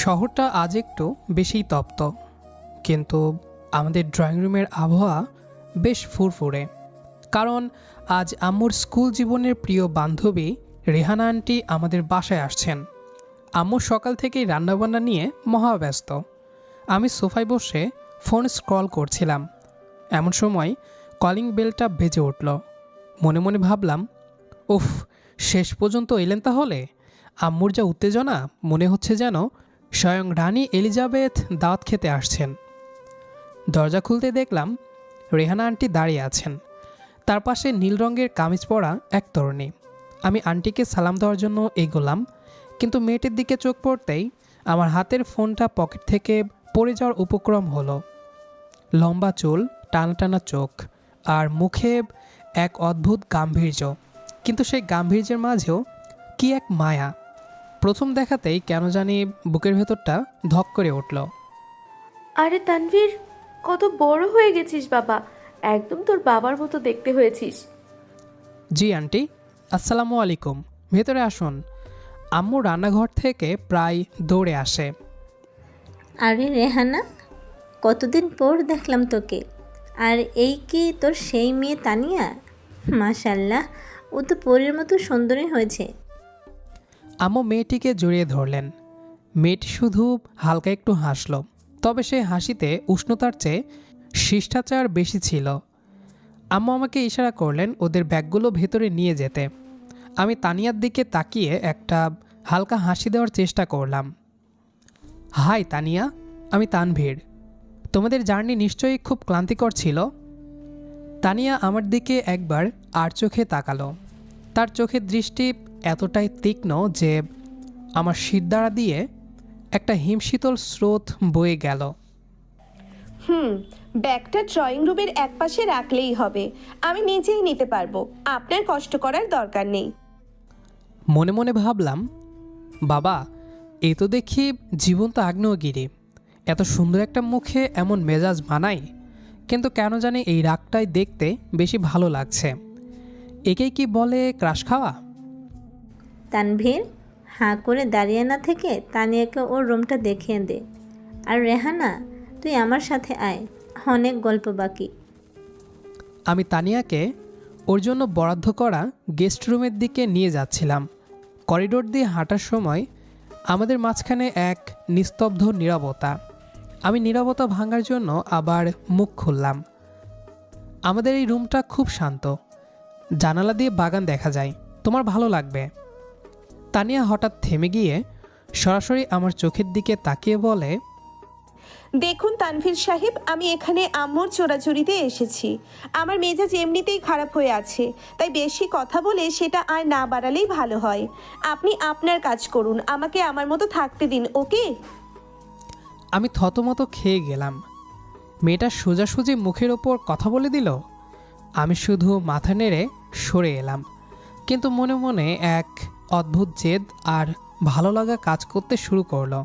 শহরটা আজ একটু বেশিই তপ্ত, কিন্তু আমাদের ড্রয়িং রুমের আবহাওয়া বেশ ফুরফুরে। কারণ আজ আম্মুর স্কুল জীবনের প্রিয় বান্ধবী রেহানা আন্টি আমাদের বাসায় আসছেন। আম্মু সকাল থেকেই রান্নাবান্না নিয়ে মহাব্যস্ত। আমি সোফায় বসে ফোন স্ক্রল করছিলাম, এমন সময় কলিং বেলটা বেজে উঠল। মনে মনে ভাবলাম, উফ, শেষ পর্যন্ত এলেন তাহলে। আম্মুর যা উত্তেজনা, মনে হচ্ছে যেন স্বয়ং রানী এলিজাবেথ দাওয়াত খেতে আসছেন। দরজা খুলতে দেখলাম রেহানা আন্টি দাঁড়িয়ে আছেন, তার পাশে নীল রঙের কামিজ পরা এক তরুণী। আমি আন্টিকে সালাম দেওয়ার জন্য এগোলাম, কিন্তু মেয়েটির দিকে চোখ পড়তেই আমার হাতের ফোনটা পকেট থেকে পড়ে যাওয়ার উপক্রম হলো। লম্বা চুল, টানা টানা চোখ, আর মুখে এক অদ্ভুত গাম্ভীর্য, কিন্তু সেই গাম্ভীর্যের মাঝেও কি এক মায়া। প্রথম দেখাতেই কেন জানি বুকের ভেতরটা ধক করে উঠল। আরে তানভীর, কত বড় হয়ে গেছিস বাবা, একদম তোর বাবার মতো দেখতে হয়েছিস। জি আন্টি, আসসালামু আলাইকুম, ভেতরে আসুন। আম্মু রান্নাঘর থেকে প্রায় দৌড়ে আসে। আরে রেহানা, কতদিন পর দেখলাম তোকে। আর এই কি তোর সেই মেয়ে তানিয়া? মাশাল্লাহ, ও তো পরীর মতো সুন্দরী হয়েছে। আম্মু মেয়েটিকে জড়িয়ে ধরলেন। মেয়েটি শুধু হালকা একটু হাসল, তবে সেই হাসিতে উষ্ণতার চেয়ে শিষ্টাচার বেশি ছিল। আম্মু আমাকে ইশারা করলেন ওদের ব্যাগগুলো ভেতরে নিয়ে যেতে। আমি তানিয়ার দিকে তাকিয়ে একটা হালকা হাসি দেওয়ার চেষ্টা করলাম। হাই তানিয়া, আমি তানভীর। তোমাদের জার্নি নিশ্চয়ই খুব ক্লান্তিকর ছিল। তানিয়া আমার দিকে একবার আর চোখে তাকালো। তার চোখের দৃষ্টি এতটাই তীক্ষ্ণ যে আমার শিরদাঁড়া দিয়ে একটা হিমশীতল স্রোত বয়ে গেল। ব্যাগটা ড্রয়িং রুমের একপাশে রাখলেই হবে, আমি নিজেই নিতে পারবো, আপনার কষ্ট করার দরকার নেই। মনে মনে ভাবলাম, বাবা, এ তো দেখি জীবন্ত আগ্নেয়গিরি। এত সুন্দর একটা মুখে এমন মেজাজ মানায়, কিন্তু কেন জানি এই রাগটাই দেখতে বেশি ভালো লাগছে। একেই কি বলে ক্রাশ খাওয়া? তানভীর, হাঁ করে দাঁড়িয়ে না থেকে তানিয়াকে ওর রুমটা দেখিয়ে দে। আর রেহানা, তুই আমার সাথে আয়, অনেক গল্প বাকি। আমি তানিয়াকে ওর জন্য বরাদ্দ করা গেস্ট রুমের দিকে নিয়ে যাচ্ছিলাম। করিডোর দিয়ে হাঁটার সময় আমাদের মাঝখানে এক নিস্তব্ধ নীরবতা। আমি নীরবতা ভাঙার জন্য আবার মুখ খুললাম। আমাদের এই রুমটা খুব শান্ত, জানালা দিয়ে বাগান দেখা যায়, তোমার ভালো লাগবে। তানিয়া হঠাৎ থেমে গিয়ে সরাসরি আমার চোখের দিকে তাকিয়ে বলে, দেখুন তানভীর সাহেব, আমি এখানে আম্মুর চোরাচুরিতে এসেছি। আমার মেজাজ এমনিতেই খারাপ হয়ে আছে, তাই বেশি কথা বলে সেটা আর না বাড়ালেই ভালো হয়। আপনি আপনার কাজ করুন, আমাকে আমার মতো থাকতে দিন, ওকে? আমি থতমত খেয়ে গেলাম। মেয়েটা সোজাসুজি মুখের ওপর কথা বলে দিল। আমি শুধু মাথা নেড়ে সরে এলাম, কিন্তু মনে মনে এক অদ্ভুত জেদ আর ভালো লাগা কাজ করতে শুরু করলো।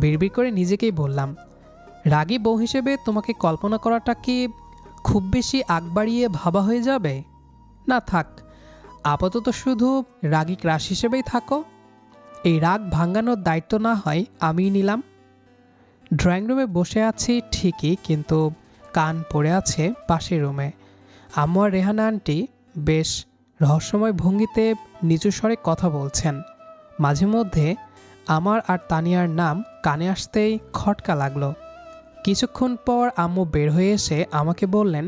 বিড়বিড় করে নিজেকেই বললাম, রাগী বউ হিসেবে তোমাকে কল্পনা করাটা কি খুব বেশি আগ বাড়িয়ে ভাবা হয়ে যাবে? না থাক, আপাতত শুধু রাগী ক্রাশ হিসেবেই থাকো। এই রাগ ভাঙানোর দায়িত্ব না হয় আমিই নিলাম। ড্রয়িং রুমে বসে আছি ঠিকই, কিন্তু কান পড়ে আছে পাশের রুমে। আম্মু আর রেহানা আন্টি বেশ রহস্যময় ভঙ্গিতে নিচু স্বরে কথা বলছেন। মাঝে মধ্যে আমার আর তানিয়ার নাম কানে আসতেই খটকা লাগলো। কিছুক্ষণ পর আম্মু বের হয়ে এসে আমাকে বললেন,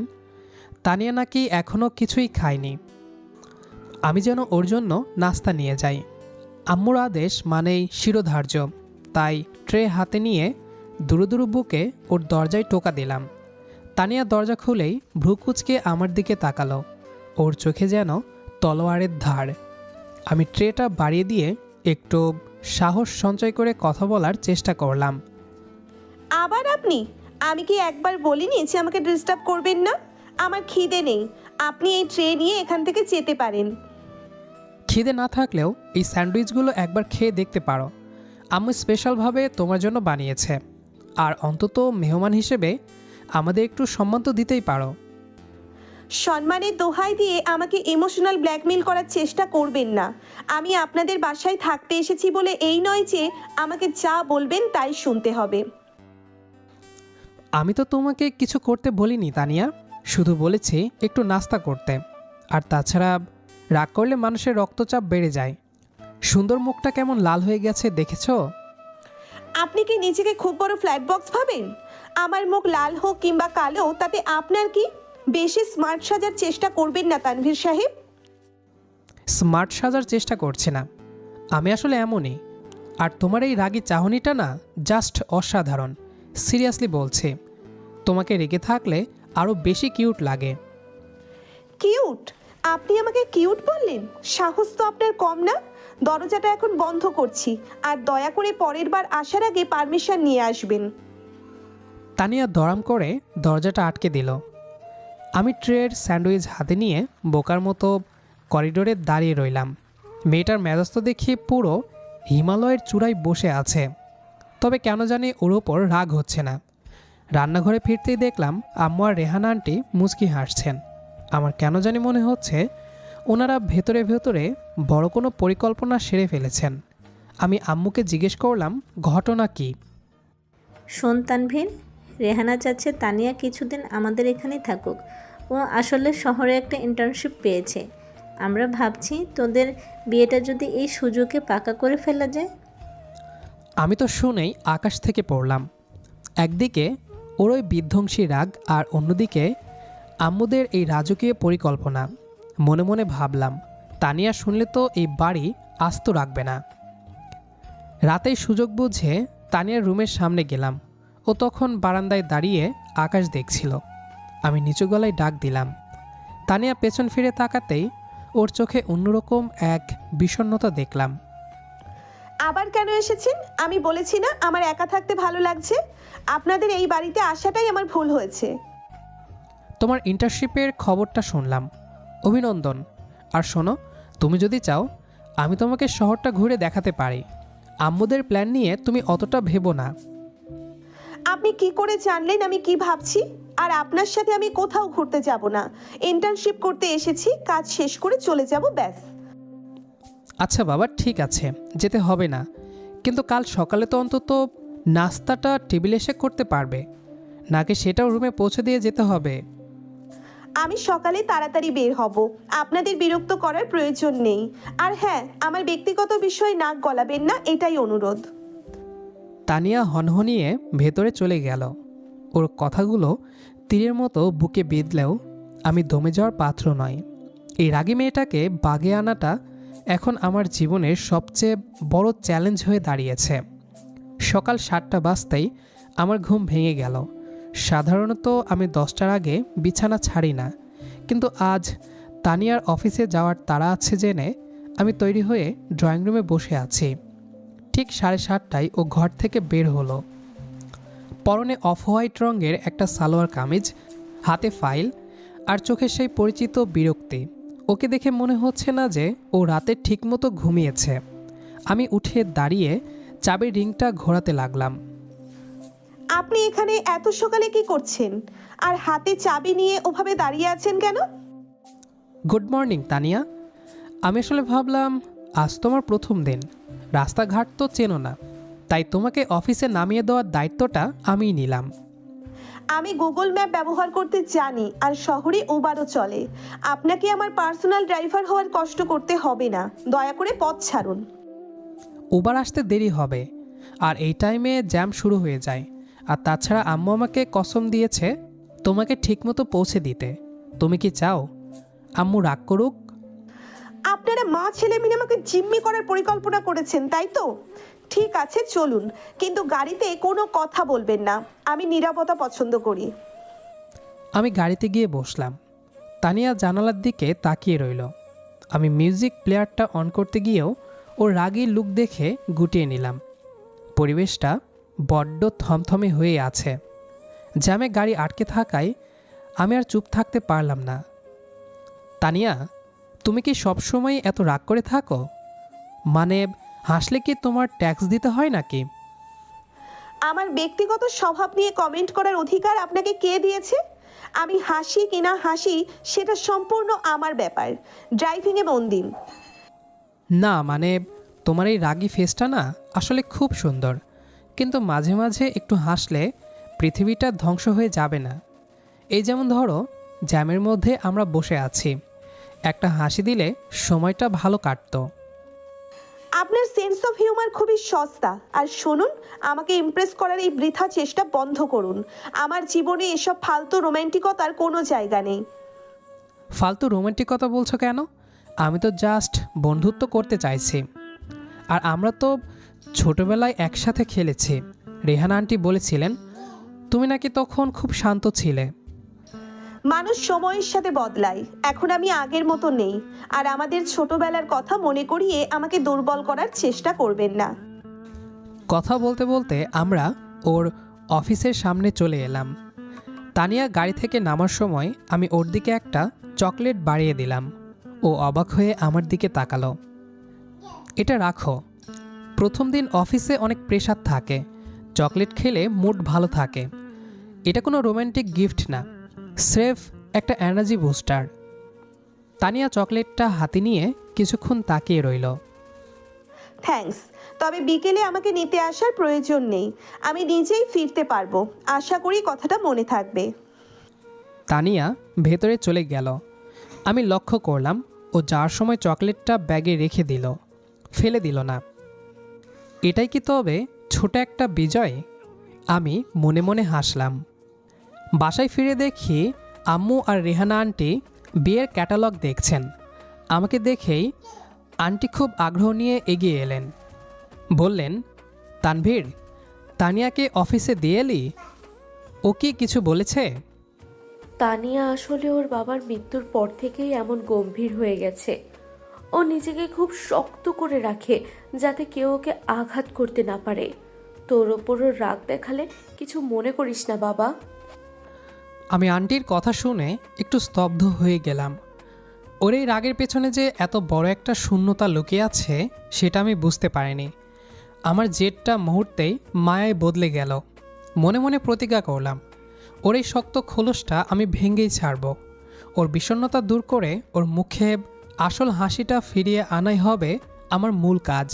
তানিয়া নাকি এখনও কিছুই খায়নি, আমি যেন ওর জন্য নাস্তা নিয়ে যাই। আম্মুর আদেশ মানেই শিরোধার্য, তাই ট্রে হাতে নিয়ে দুরু দুরু বুকে ওর দরজায় টোকা দিলাম। তানিয়া দরজা খুলেই ভ্রু কুঁচকে আমার দিকে তাকালো, ওর চোখে যেন তলোয়ারের ধার। আমি ট্রেটা বাড়িয়ে দিয়ে একটু সাহস সঞ্চয় করে কথা বলার চেষ্টা করলাম। আবার আপনি? আমি কি একবার বলিনি যে আমাকে ডিস্টার্ব করবেন না? আমার খিদে নেই, আপনি এই ট্রে নিয়ে এখান থেকে যেতে পারেন। খিদে না থাকলেও এই স্যান্ডউইচগুলো একবার খেয়ে দেখতে পারো, আম্মু স্পেশালভাবে তোমার জন্য বানিয়েছে। আর অন্তত মেহমান হিসেবে আমাদের একটু সম্মান তো দিতেই পারো। সম্মানের দোহাই দিয়ে আমাকে ইমোশনাল ব্ল্যাকমেল করার চেষ্টা করবেন না। আমি আপনাদের বাসায় থাকতে এসেছি বলে এই নয় যে আমাকে যা বলবেন তাই শুনতে হবে। আমি তো তোমাকে কিছু করতে বলিনি তানিয়া, শুধু বলেছি একটু নাস্তা করতে। আর তাছাড়া রাগ করলে মানুষের রক্তচাপ বেড়ে যায়। সুন্দর মুখটা কেমন লাল হয়ে গেছে দেখেছো? আপনি কি নিজেকে খুব বড় ফ্ল্যাট বক্স ভাবেন? আমার মুখ লাল হোক কিংবা কালো তাতে আপনার কি? বেশি স্মার্ট সাজার চেষ্টা করবেন না তানভীর সাহেব। স্মার্ট সাজার চেষ্টা করছে না, আমি আসলে এমনই। আর তোমার এই রাগী চাহনিটা না জাস্ট অসাধারণ। সিরিয়াসলি বলছি, তোমাকে রেগে থাকলে আরও বেশি কিউট লাগে। কিউট? আপনি আমাকে কিউট বললেন? সাহস তো আপনার কম না। দরজাটা এখন বন্ধ করছি, আর দয়া করে পরের বার আসার আগে পারমিশন নিয়ে আসবেন। তানিয়া দরাম করে দরজাটা আটকে দিল। আমি ট্রের স্যান্ডউইচ হাতে নিয়ে বোকার মতো করিডোরে দাঁড়িয়ে রইলাম। মেয়েটার মেজাজ তো দেখি পুরো হিমালয়ের চূড়ায় বসে আছে, তবে কেন জানি ওর ওপর রাগ হচ্ছে না। রান্নাঘরে ফিরতেই দেখলাম আম্মু আর রেহানা আন্টি মুচকি হাসছেন। আমার কেন জানি মনে হচ্ছে ওনারা ভেতরে ভেতরে বড় কোনো পরিকল্পনা সেরে ফেলেছেন। আমি আম্মুকে জিজ্ঞেস করলাম ঘটনা কী। শোন তানভীর, রেহানা চাচ্ছে তানিয়া কিছুদিন আমাদের এখানেই থাকুক। ও আসলে শহরে একটা ইন্টার্নশিপ পেয়েছে। আমরা ভাবছি তোদের বিয়েটা যদি এই সুযোগে পাকা করে ফেলা যায়। আমি তো শুনেই আকাশ থেকে পড়লাম। একদিকে ওর ওই বিধ্বংসী রাগ, আর অন্যদিকে আম্মুদের এই রাজকীয় পরিকল্পনা। মনে মনে ভাবলাম তানিয়া শুনলে তো এই বাড়ি আস্ত রাখবে না। রাতেই সুযোগ বুঝে তানিয়ার রুমের সামনে গেলাম। ও তখন বারান্দায় দাঁড়িয়ে আকাশ দেখছিল। আমি নিচু গলায় ডাক দিলাম। তানিয়া পেছন ফিরে তাকাতেই ওর চোখে অন্যরকম এক বিষণ্ণতা দেখলাম। আবার কেন এসেছেন? আমি বলেছি না আমার একা থাকতে ভালো লাগছে। আপনাদের এই বাড়িতে আসাটাই আমার ভুল হয়েছে। তোমার ইন্টার্নশিপের খবরটা শুনলাম, অভিনন্দন। আর শোনো, তুমি যদি চাও আমি তোমাকে শহরটা ঘুরে দেখাতে পারি। আম্মুদের প্ল্যান নিয়ে তুমি অতটা ভেবো না। আপনি কি করে জানলেন আমি কি ভাবছি? আর আপনার সাথে আমি কোথাও ঘুরতে যাব না। ইন্টার্নশিপ করতে এসেছি, কাজ শেষ করে চলে যাব, ব্যাস। আচ্ছা বাবা, ঠিক আছে, যেতে হবে না। কিন্তু কাল সকালে তো অন্তত নাস্তাটা টেবিলে এসে করতে পারবে নাকি সেটাও রুমে পৌঁছে দিয়ে যেতে হবে? আমি সকালে তাড়াতাড়ি বের হব, আপনাদের বিরক্ত করার প্রয়োজন নেই। আর হ্যাঁ, আমার ব্যক্তিগত বিষয়ে নাক গলাবেন না, এটাই অনুরোধ। তানিয়া হনহনিয়ে ভেতরে চলে গেল। ওর কথাগুলো তীরের মতো বুকে বিঁধলেও আমি দমে যাওয়ার পাত্র নয়। এই রাগী মেয়েটাকে বাগে আনাটা এখন আমার জীবনের সবচেয়ে বড় চ্যালেঞ্জ হয়ে দাঁড়িয়েছে। সকাল 7টা বাজতেই আমার ঘুম ভেঙে গেল। সাধারণত আমি 10টার আগে বিছানা ছাড়ি না, কিন্তু আজ তানিয়ার অফিসে যাওয়ার তাড়া আছে জেনে আমি তৈরি হয়ে ড্রয়িং রুমে বসে আছি। ঠিক 7:30টায় ও ঘর থেকে বের হলো। পরনে অফ হোয়াইট রঙের একটা সালোয়ার কামিজ, হাতে ফাইল, আর চোখে সেই পরিচিত বিরক্তি। ওকে দেখে মনে হচ্ছে না যে ও রাতে ঠিকমতো ঘুমিয়েছে। আমি উঠে দাঁড়িয়ে চাবির রিংটা ঘোরাতে লাগলাম। আপনি এখানে এত সকালে কি করছেন? আর হাতে চাবি নিয়ে ওভাবে দাঁড়িয়ে আছেন কেন? Good morning Tania. আমি আসলে ভাবলাম আজ তোমার প্রথম দিন, রাস্তাঘাট তো চেনো না, তাই তোমাকে অফিসে নামিয়ে দেওয়ার দায়িত্বটা আমিই নিলাম। আমি গুগল ম্যাপ ব্যবহার করতে জানি, আর শহরে উবারও চলে। আপনাকে আমার পার্সোনাল ড্রাইভার হওয়ার কষ্ট করতে হবে না, দয়া করে পথ ছাড়ুন। উবার আসতে দেরি হবে, আর এই টাইমে জ্যাম শুরু হয়ে যায়। আর তাছাড়া আম্মু আমাকে কসম দিয়েছে তোমাকে ঠিকমতো পৌঁছে দিতে। তুমি কি চাও আম্মু রাগ করুক? আপনারা মা ছেলে মিলে আমাকে জিম্মি করার পরিকল্পনা করেছেন, তাই তো? ঠিক আছে, চলুন, কিন্তু গাড়িতে কোনো কথা বলবেন না। আমি নীরবতা পছন্দ করি। আমি গাড়িতে গিয়ে বসলাম। তানিয়া জানালার দিকে তাকিয়ে রইল। আমি মিউজিক প্লেয়ারটা অন করতে গিয়েও ওর রাগী লুক দেখে গুটিয়ে নিলাম। পরিবেশটা বড্ড থমথমে হয়ে আছে। জ্যামে গাড়ি আটকে থাকায় আমি আর চুপ থাকতে পারলাম না। তানিয়া, তুমি কি সবসময় এত রাগ করে থাকো? মানে হাসলে কি তোমার ট্যাক্স দিতে হয় নাকি? আমার ব্যক্তিগত স্বভাব নিয়ে কমেন্ট করার অধিকার আপনাকে কে দিয়েছে? আমি হাসি কিনা হাসি সেটা সম্পূর্ণ আমার ব্যাপার। ড্রাইভিংয়ে মন দিন। না মানে তোমার এই রাগী ফেসটা না আসলে খুব সুন্দর, কিন্তু মাঝে মাঝে একটু হাসলে পৃথিবীটা ধ্বংস হয়ে যাবে না? এই যেমন ধরো, জ্যামের মধ্যে আমরা বসে আছি, একটা হাসি দিলে সময়টা ভালো কাটতো। আপনার সেন্স অফ হিউমার খুবই সস্তা। আর শুনুন, আমাকে ইমপ্রেস করার এই বৃথা চেষ্টা বন্ধ করুন। আমার জীবনে এসব ফালতু রোম্যান্টিকতার কোনো জায়গা নেই। ফালতু রোমান্টিকতা বলছো কেন? আমি তো জাস্ট বন্ধুত্ব করতে চাইছি। আর আমরা তো ছোটবেলায় একসাথে খেলেছি। রেহানা আন্টি বলেছিলেন তুমি নাকি তখন খুব শান্ত ছিলে। মানুষ সময়ের সাথে বদলায়। এখন আমি আগের মতো নেই। আর আমাদের ছোটবেলার কথা মনে করিয়ে আমাকে দুর্বল করার চেষ্টা করবেন না। কথা বলতে বলতে আমরা ওর অফিসের সামনে চলে এলাম। তানিয়া গাড়ি থেকে নামার সময় আমি ওর দিকে একটা চকলেট বাড়িয়ে দিলাম। ও অবাক হয়ে আমার দিকে তাকালো। এটা রাখো, প্রথম দিন অফিসে অনেক প্রেশার থাকে, চকলেট খেলে মুড ভালো থাকে। এটা কোনো রোম্যান্টিক গিফট না, স্রেফ একটা এনার্জি বুস্টার। তানিয়া চকলেটটা হাতে নিয়ে কিছুক্ষণ তাকিয়ে রইল। থ্যাঙ্কস, তবে বিকেলে আমাকে নিতে আসার প্রয়োজন নেই। আমি নিজেই ফিরতে পারবো। আশা করি কথাটা মনে থাকবে। তানিয়া ভেতরে চলে গেল। আমি লক্ষ্য করলাম ও যাওয়ার সময় চকলেটটা ব্যাগে রেখে দিল, ফেলে দিল না। এটাই কি তবে ছোট একটা বিজয়? আমি মনে মনে হাসলাম। বাসায় ফিরে দেখি আম্মু আর রেহানা আন্টি বিয়ের ক্যাটালগ দেখছেন। আমাকে দেখেই আন্টি খুব আগ্রহ নিয়ে এগিয়ে এলেন। বললেন, তানভীর, তানিয়াকে অফিসে দিয়ে এলি? ও কি কিছু বলেছে? তানিয়া আসলে ওর বাবার মৃত্যুর পর থেকেই এমন গম্ভীর হয়ে গেছে। ও নিজেকে খুব শক্ত করে রাখে যাতে কেউ ওকে আঘাত করতে না পারে। তোর ওপরও রাগ দেখালে কিছু মনে করিস না বাবা। আমি আন্টির কথা শুনে একটু স্তব্ধ হয়ে গেলাম। ওর এই রাগের পেছনে যে এত বড় একটা শূন্যতা লুকিয়ে আছে সেটা আমি বুঝতে পারিনি। আমার জেদটা মুহূর্তেই মায়ায় বদলে গেল। মনে মনে প্রতিজ্ঞা করলাম, ওর এই শক্ত খোলসটা আমি ভেঙেই ছাড়ব। ওর বিষণ্ণতা দূর করে ওর মুখে আসল হাসিটা ফিরিয়ে আনাই হবে আমার মূল কাজ।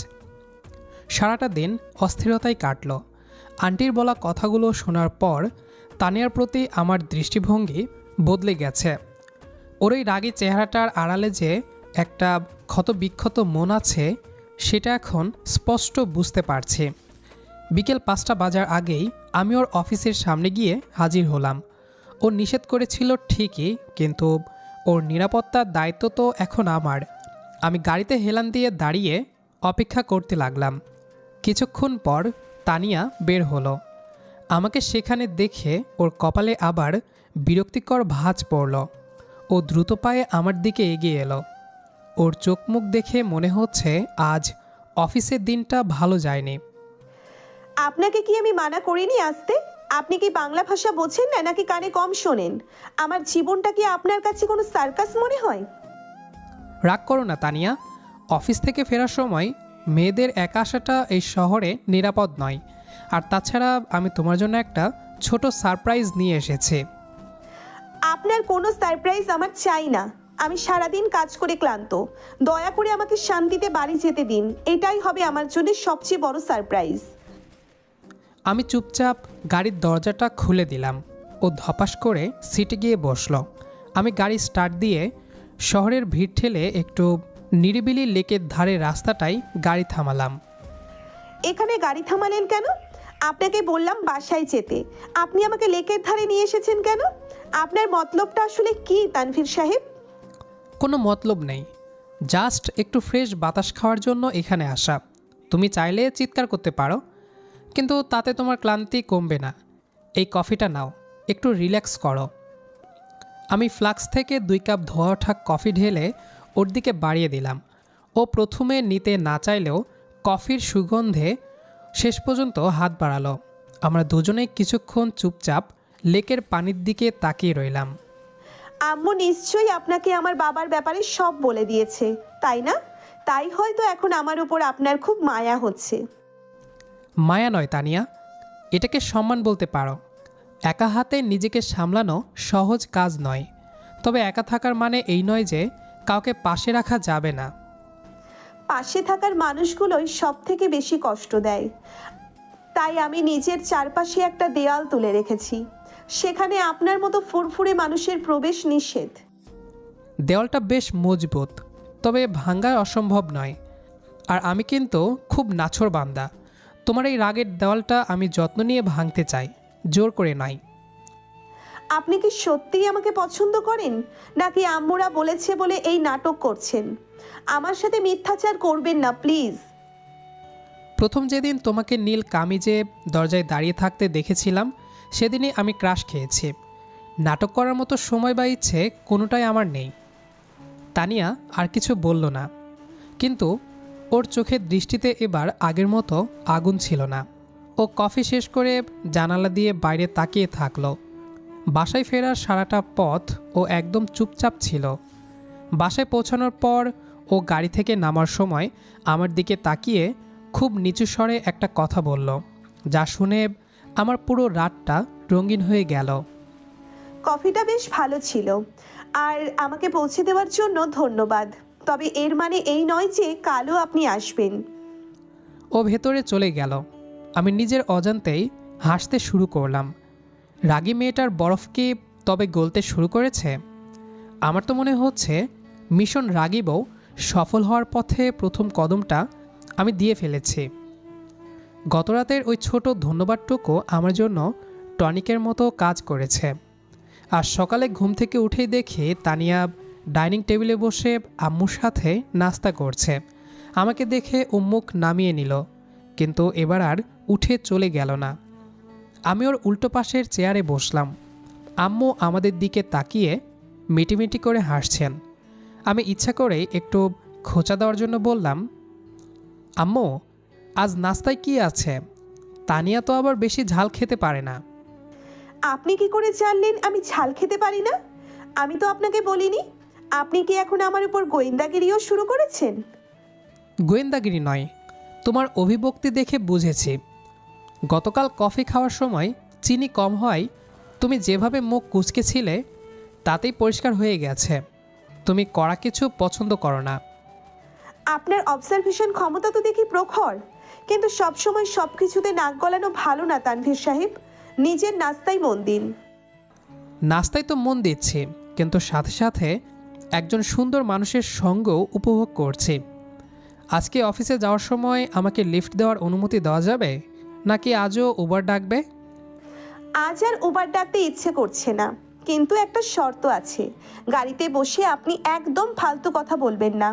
সারাটা দিন অস্থিরতায় কাটল। আন্টির বলা কথাগুলো শোনার পর তানিয়ার প্রতি আমার দৃষ্টিভঙ্গি বদলে গেছে। ওর এই রাগী চেহারাটার আড়ালে যে একটা ক্ষতবিক্ষত মন আছে সেটা এখন স্পষ্ট বুঝতে পারছি। বিকেল 5টা বাজার আগেই আমি ওর অফিসের সামনে গিয়ে হাজির হলাম। ও নিষেধ করেছিল ঠিকই, কিন্তু ওর নিরাপত্তার দায়িত্ব তো এখন আমার। আমি গাড়িতে হেলান দিয়ে দাঁড়িয়ে অপেক্ষা করতে লাগলাম। কিছুক্ষণ পর তানিয়া বের হলো। আমাকে সেখানে দেখে ওর কপালে আবার বিরক্তিকর ভাঁজ পড়ল। ও দ্রুত পায়ে আমার দিকে এগিয়ে এলো। ওর চোখ মুখ দেখে মনে হচ্ছে আজ অফিসের দিনটা ভালো যায়নি। আপনাকে কি আমি মানা করিনি আসতে? আপনি কি বাংলা ভাষা বোঝেন না নাকি কানে কম শোনেন? আমার জীবনটা কি আপনার কাছে কোনো সার্কাস মনে হয়? রাগ করো না তানিয়া। অফিস থেকে ফেরার সময় মেয়েদের একা আসাটা এই শহরে নিরাপদ নয়। আর তাছাড়া আমি তোমার জন্য একটা ছোট সারপ্রাইজ নিয়ে এসেছি। আপনার কোনো সারপ্রাইজ আমার চাই না। আমি সারাদিন কাজ করে ক্লান্ত। দয়া করে আমাকে শান্তিতে বাড়ি যেতে দিন। এটাই হবে আমার জন্য সবচেয়ে বড় সারপ্রাইজ। আমি চুপচাপ গাড়ির দরজাটা খুলে দিলাম। ও ধপাস করে সিটে গিয়ে বসলো। আমি গাড়ি স্টার্ট দিয়ে শহরের ভিড় ঠেলে একটু নিরিবিলি লেকের ধারে রাস্তাটায় গাড়ি থামালাম। এখানে গাড়ি থামালেন কেন? আপনাকে বললাম বাসায় যেতে। আপনি আমাকে লেকের ধারে নিয়ে এসেছেন কেন? আপনার মতলবটা আসলে কি তানভীর সাহেব? কোনো মতলব নেই, জাস্ট একটু ফ্রেশ বাতাস খাওয়ার জন্য এখানে আসা। তুমি চাইলে চিৎকার করতে পারো, কিন্তু তাতে তোমার ক্লান্তি কমবে না। এই কফিটা নাও, একটু রিল্যাক্স করো। আমি ফ্লাক্স থেকে 2 কাপ ধোয়া ওঠা কফি ঢেলে ওর দিকে বাড়িয়ে দিলাম। ও প্রথমে নিতে না চাইলেও কফির সুগন্ধে শেষ পর্যন্ত হাত বাড়ালো। আমরা দুজনেই কিছুক্ষণ চুপচাপ লেকের পানির দিকে তাকিয়ে রইলাম। আম্মু নিশ্চয়ই আপনাকে আমার বাবার ব্যাপারে সব বলে দিয়েছে, তাই না? তাই হয়তো এখন আমার উপর আপনার খুব মায়া হচ্ছে। মায়া নয় তানিয়া, এটাকে সম্মান বলতে পারো। একা হাতে নিজেকে সামলানো সহজ কাজ নয়, তবে একা থাকার মানে এই নয় যে কাউকে পাশে রাখা যাবে না। পাশে থাকার মানুষগুলোই সব থেকে বেশি কষ্ট দেয়। তাই আমি নিজের চারপাশে একটা দেয়াল তুলে রেখেছি, সেখানে আপনার মতো ফুরফুরে মানুষের প্রবেশ নিষেধ। দেওয়ালটা বেশ মজবুত, তবে ভাঙ্গা অসম্ভব নয়। আর আমি কিন্তু খুব নাছোড় বান্দা। তোমার এই রাগের দেওয়ালটা আমি যত্ন নিয়ে ভাঙতে চাই, জোর করে নয়। আপনি কি সত্যিই আমাকে পছন্দ করেন, নাকি আম্মুরা বলেছে বলে এই নাটক করছেন? আমার সাথে মিথ্যাচার করবেন না প্লিজ। প্রথম যেদিন তোমাকে নীল কামিজে দরজায় দাঁড়িয়ে থাকতে দেখেছিলাম, সেদিনই আমি ক্রাশ খেয়েছি। নাটক করার মতো সময় বা ইচ্ছে কোনোটাই আমার নেই। তানিয়া আর কিছু বলল না, কিন্তু ওর চোখের দৃষ্টিতে এবার আগের মতো আগুন ছিল না। ও কফি শেষ করে জানালা দিয়ে বাইরে তাকিয়ে থাকলো। বাসায় ফেরার সারাটা পথ ও একদম চুপচাপ ছিল। বাসায় পৌঁছানোর পর ও গাড়ি থেকে নামার সময় আমার দিকে তাকিয়ে খুব নিচু স্বরে একটা কথা বলল, যা শুনে আমার পুরো রাতটা রঙিন হয়ে গেল। কফিটা বেশ ভালো ছিল, আর আমাকে পৌঁছে দেওয়ার জন্য ধন্যবাদ। তবে এর মানে এই নয় যে কালও আপনি আসবেন। ও ভেতরে চলে গেল। আমি নিজের অজান্তেই হাসতে শুরু করলাম। রাগী মেয়েটার বরফ কি তবে গলতে শুরু করেছে? আমার তো মনে হচ্ছে মিশন রাগী বউ সফল হওয়ার পথে প্রথম কদমটা আমি দিয়ে ফেলেছি। গতরাতের ওই ছোট ধন্যবাদটুকু আমার জন্য টনিকের মতো কাজ করেছে। আর সকালে ঘুম থেকে উঠেই দেখি তানিয়া ডাইনিং টেবিলে বসে আম্মুর সাথে নাস্তা করছে। আমাকে দেখে ও মুখ নামিয়ে নিল, কিন্তু এবার আর উঠে চলে গেল না। আমি ওর উল্টো পাশের চেয়ারে বসলাম। আম্মু আমাদের দিকে তাকিয়ে মিটিমিটি করে হাসছেন। আমি ইচ্ছা করেই একটু খোঁচা দেওয়ার জন্য বললাম, আম্মু আজ নাস্তায় কি আছে? তানিয়া তো আবার বেশি ঝাল খেতে পারে না। আপনি কি করে জানলেন আমি ঝাল খেতে পারি না? আমি তো আপনাকে বলিনি। আপনি কি এখন আমার উপর গোয়েন্দাগিরিও শুরু করেছেন? গোয়েন্দাগিরি নয়, তোমার অভিব্যক্তি দেখে বুঝেছি। গতকাল কফি খাওয়ার সময় চিনি কম হয় তুমি যেভাবে মুখ কুঁচকেছিলে তাতেই পরিষ্কার হয়ে গেছে তুমি কড়া কিছু পছন্দ করো না। আপনার অবজারভেশন ক্ষমতা তো দেখি প্রখর, কিন্তু সবসময় সব কিছুতে নাক গলানো ভালো না তানভীর সাহেব। নিজের নাস্তায় মন দিন। নাস্তায় তো মন দিচ্ছি, কিন্তু সাথে সাথে একজন সুন্দর মানুষের সঙ্গও উপভোগ করছি। আজকে অফিসে যাওয়ার সময় আমাকে লিফট দেওয়ার অনুমতি দেওয়া যাবে, নাকি আজও উবার ডাকবে? আজ আর উবার ডাকতে ইচ্ছে করছে না, কিন্তু একটা শর্ত আছে। গাড়িতে বসে আপনি একদম ফালতু কথা বলবেন না।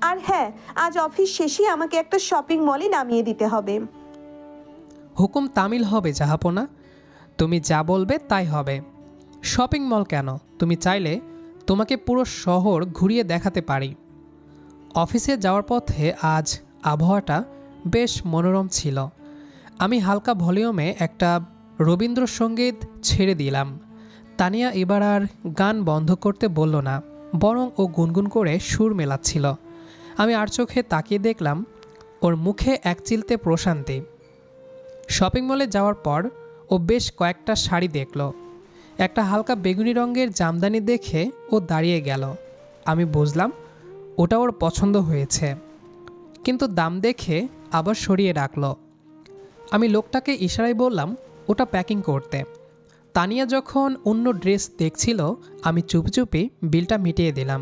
আর হ্যাঁ, আজ অফিস শেষে আমাকে একটা শপিং মলে নামিয়ে দিতে হবে। হুকুম তামিল হবে জাহাপনা, তুমি যা বলবে তাই হবে। শপিং মল কেন, তুমি চাইলে তোমাকে পুরো শহর ঘুরিয়ে দেখাতে পারি। অফিসে যাওয়ার পথে আজ আবহাওয়াটা বেশ মনোরম ছিল। আমি হালকা ভলিউমে একটা রবীন্দ্রসঙ্গীত ছেড়ে দিলাম। তানিয়া এবার আর গান বন্ধ করতে বলল না, বরং ও গুনগুন করে সুর মেলাচ্ছিল। আমি আর চোখে তাকিয়ে দেখলাম ওর মুখে এক চিলতে প্রশান্তি। শপিং মলে যাওয়ার পর ও বেশ কয়েকটা শাড়ি দেখল। একটা হালকা বেগুনি রঙের জামদানি দেখে ও দাঁড়িয়ে গেল। আমি বুঝলাম ওটা ওর পছন্দ হয়েছে, কিন্তু দাম দেখে আবার সরিয়ে রাখল। আমি লোকটাকে ইশারায় বললাম ওটা প্যাকিং করতে। তানিয়া যখন অন্য ড্রেস দেখছিল আমি চুপি চুপি বিলটা মিটিয়ে দিলাম।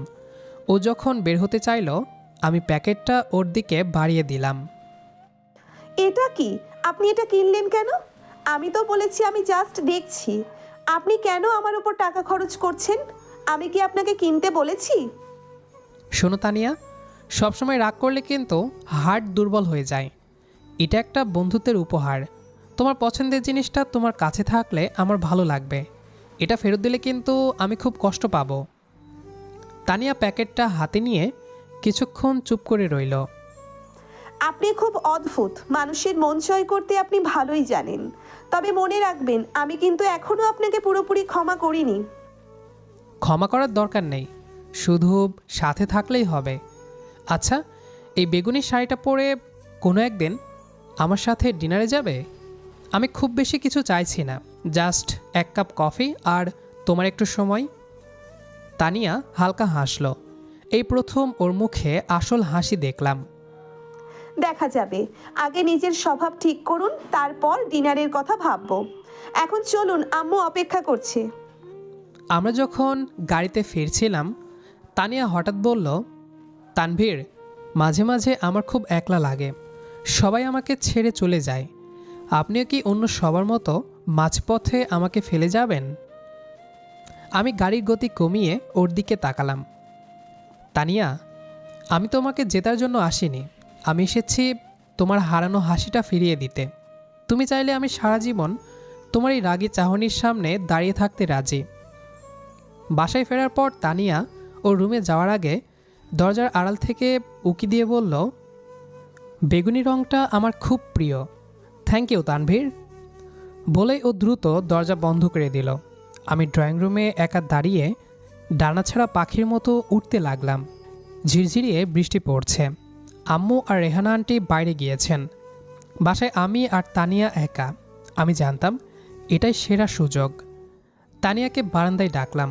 ও যখন বের হতে চাইল আমি প্যাকেটটা ওর দিকে বাড়িয়ে দিলাম। এটা কি? আপনি এটা কিনলেন কেন? আমি তো বলেছি আমি জাস্ট দেখছি। আপনি কেন আমার উপর টাকা খরচ করছেন? আমি কি আপনাকে কিনতে বলেছি? শোনো তানিয়া, সবসময় রাগ করলে কিন্তু হার্ট দুর্বল হয়ে যায়। এটা একটা বন্ধুত্বের উপহার। তোমার পছন্দের জিনিসটা তোমার কাছে থাকলে আমার ভালো লাগবে। এটা ফেরত দিলে কিন্তু আমি খুব কষ্ট পাবো। তানিয়া প্যাকেটটা হাতে নিয়ে কিছুক্ষণ চুপ করে রইল। আপনি খুব অদ্ভুত। মানুষের মন জয় করতে আপনি ভালোই জানেন। তবে মনে রাখবেন, আমি কিন্তু এখনো আপনাকে পুরোপুরি ক্ষমা করিনি। ক্ষমা করার দরকার নেই, শুধু সাথে থাকলেই হবে। আচ্ছা, এই বেগুনি শাড়িটা পরে কোনো একদিন আমার সাথে ডিনারে যাবে? আমি খুব বেশি কিছু চাইছি না, জাস্ট 1 কাপ কফি আর তোমার একটু সময়। তানিয়া হালকা হাসলো। এই প্রথম ওর মুখে আসল হাসি দেখলাম। দেখা যাবে, আগে নিজের স্বভাব ঠিক করুন, তারপর ডিনারের কথা ভাববো। এখন চলুন, আম্মু অপেক্ষা করছে। আমরা যখন গাড়িতে ফিরছিলাম, তানিয়া হঠাৎ বলল, তানভীর, মাঝে মাঝে আমার খুব একলা লাগে। সবাই আমাকে ছেড়ে চলে যায়। আপনিও কি অন্য সবার মতো মাঝপথে আমাকে ফেলে যাবেন? আমি গাড়ির গতি কমিয়ে ওর দিকে তাকালাম। তানিয়া, আমি তোমাকে জেতার জন্য আসিনি, আমি এসেছি তোমার হারানো হাসিটা ফিরিয়ে দিতে। তুমি চাইলে আমি সারা জীবন তোমার এই রাগী চাহনির সামনে দাঁড়িয়ে থাকতে রাজি। বাসায় ফেরার পর তানিয়া ওর রুমে যাওয়ার আগে দরজার আড়াল থেকে উকি দিয়ে বলল, বেগুনি রঙটা আমার খুব প্রিয়। Thank you Tanvir. বলেই ও দ্রুত দরজা বন্ধ করে দিল। আমি ড্রয়িং রুমে একা দাঁড়িয়ে ডানাছাড়া পাখির মতো উঠতে লাগলাম। ঝিরঝিরিয়ে বৃষ্টি পড়ছে। আম্মু আর রেহানা আন্টি বাইরে গিয়েছেন। বাসায় আমি আর তানিয়া একা। আমি জানতাম এটাই সেরা সুযোগ। তানিয়াকে বারান্দায় ডাকলাম।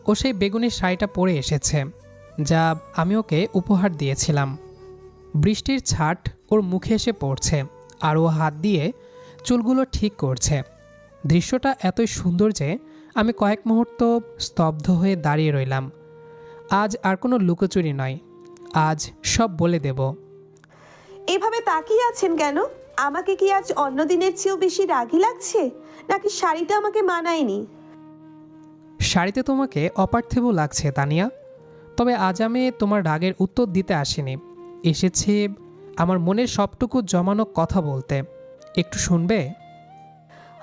ও সেই বেগুনি শাড়িটা পরে এসেছে, যা আমি ওকে উপহার দিয়েছিলাম। বৃষ্টির ছাট ওর মুখে এসে পড়ছে আর ও হাত দিয়ে চুলগুলো ঠিক করছে। দৃশ্যটা এতই সুন্দর যে আমি কয়েক মুহূর্ত স্তব্ধ হয়ে দাঁড়িয়ে রইলাম। আজ আর কোনো লুকোচুরি নয়, আজ সব বলে দেব। এভাবে তাকিয়ে আছেন কেন? আমাকে কি আজ অন্য দিনের চেয়েও বেশি রাগী লাগছে, নাকি শাড়িটা আমাকে মানায়নি? শাড়িতে তোমাকে অপার্থিব লাগছে তানিয়া, তবে আজ আমি তোমার রাগের উত্তর দিতে আসিনি। এসেছি আমার মনের সবটুকু জমানো কথা বলতে। একটু শুনবে?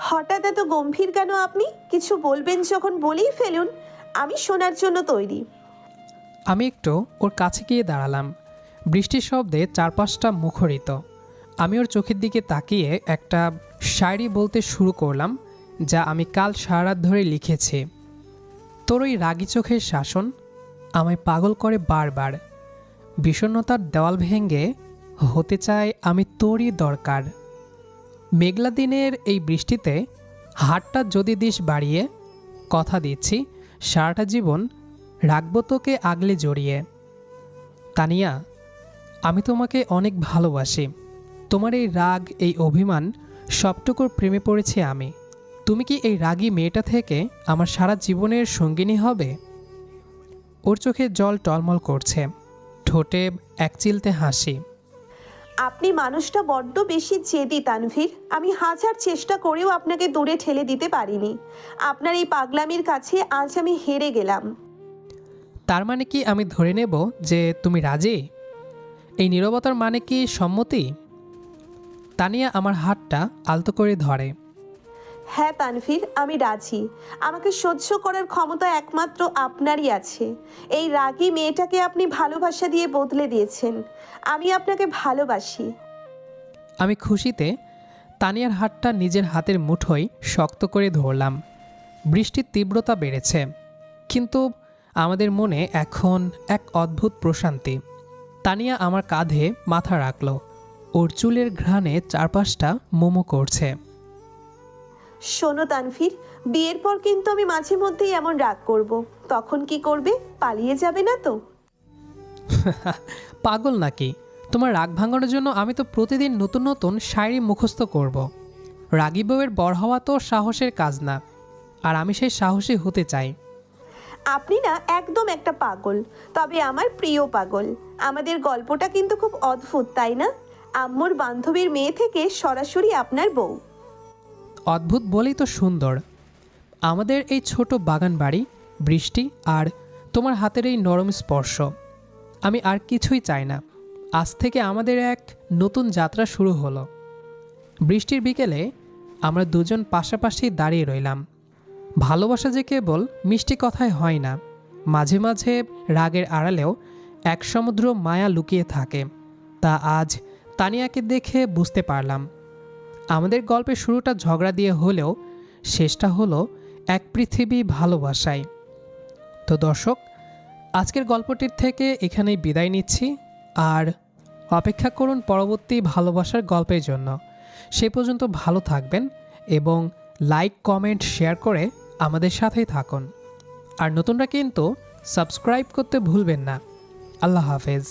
হঠাৎ এত গম্ভীর কেন আপনি? কিছু বলবেন যখন বলেই ফেলুন, আমি শোনার জন্য তৈরি। আমি একটু ওর কাছে গিয়ে দাঁড়ালাম। বৃষ্টির শব্দে চারপাশটা মুখরিত। আমি ওর চোখের দিকে তাকিয়ে একটা শায়রি বলতে শুরু করলাম, যা আমি কাল সারা রাত ধরে লিখেছি। তোর ওই রাগী চোখের শাসন আমায় পাগল করে বারবার। বিষণ্ণতার দেওয়াল ভেঙে হতে চাই আমি তোরই দরকার। মেঘলা দিনের এই বৃষ্টিতে হাতটা যদি দিস বাড়িয়ে, কথা দিচ্ছি সারাটা জীবন রাখবো তোকে আগলে জড়িয়ে। তানিয়া, আমি তোমাকে অনেক ভালোবাসি। তোমার এই রাগ, এই অভিমান সবটুকুর প্রেমে পড়েছি আমি। তুমি কি এই রাগী মেয়েটা থেকে আমার সারা জীবনের সঙ্গিনী হবে? ওর চোখে জল টলমল করছে, ঠোঁটে একচিলতে হাসি। আপনি মানুষটা বড্ড বেশি জেদি তানভীর। আমি হাজার চেষ্টা করেও আপনাকে দূরে ঠেলে দিতে পারিনি। আপনার এই পাগলামির কাছে আজ আমি হেরে গেলাম। তার মানে কি আমি ধরে নেব যে তুমি রাজি? এই নীরবতার মানে কি সম্মতি? তানিয়া আমার হাতটা আলতো করে ধরে। হ্যাঁ তানভীর, আমি রাজি। আমাকে সহ্য করার ক্ষমতা একমাত্র আপনারই আছে। এই রাগী মেয়েটাকে আপনি ভালোবাসা দিয়ে বদলে দিয়েছেন। আমি আপনাকে ভালোবাসি। আমি খুশিতে তানিয়ার হাতটা নিজের হাতের মুঠোয় শক্ত করে ধরলাম। বৃষ্টির তীব্রতা বেড়েছে, কিন্তু আমাদের মনে এখন এক অদ্ভুত প্রশান্তি। তানিয়া আমার কাঁধে মাথা রাখল। ওর চুলের ঘ্রাণে চারপাশটা মোমো করছে। শোনো তানভীর, বিয়ের পর কিন্তু আমি মাঝে মধ্যেই এমন রাগ করব। তখন কি করবে? পালিয়ে যাবে না তো? পাগল নাকি? তোমার রাগ ভাঙানোর জন্য আমি তো প্রতিদিন নতুন নতুন শায়রি মুখস্থ করব। রাগী বউয়ের বর হওয়া তো সাহসের কাজ না, আর আমি সেই সাহসী হতে চাই। আপনি না একদম একটা পাগল, তবে আমার প্রিয় পাগল। আমাদের গল্পটা কিন্তু খুব অদ্ভুত, তাই না? আম্মুর বান্ধবীর মেয়ে থেকে সরাসরি আপনার বউ। অদ্ভুত বলেই তো সুন্দর। আমাদের এই ছোট বাগান বাড়ি, বৃষ্টি আর তোমার হাতের এই নরম স্পর্শ, আমি আর কিছুই চাই না। আজ থেকে আমাদের এক নতুন যাত্রা শুরু হলো। বৃষ্টির বিকেলে আমরা দুজন পাশাপাশি দাঁড়িয়ে রইলাম। ভালোবাসা যে কেবল মিষ্টি কথায় হয় না, মাঝে মাঝে রাগের আড়ালেও এক সমুদ্র মায়া লুকিয়ে থাকে। তা আজ তানিয়াকে দেখে বুঝতে পারলাম। আমাদের গল্পের শুরুটা ঝগড়া দিয়ে হলেও শেষটা হলো এক পৃথিবী ভালোবাসায়। তো দর্শক, আজকের গল্পটির থেকে এখানেই বিদায় নিচ্ছি, আর অপেক্ষা করুন পরবর্তী ভালোবাসার গল্পের জন্য। সে পর্যন্ত ভালো থাকবেন এবং লাইক কমেন্ট শেয়ার করে আমাদের সাথেই থাকুন। আর নতুনরা কিন্তু সাবস্ক্রাইব করতে ভুলবেন না। আল্লাহ হাফেজ।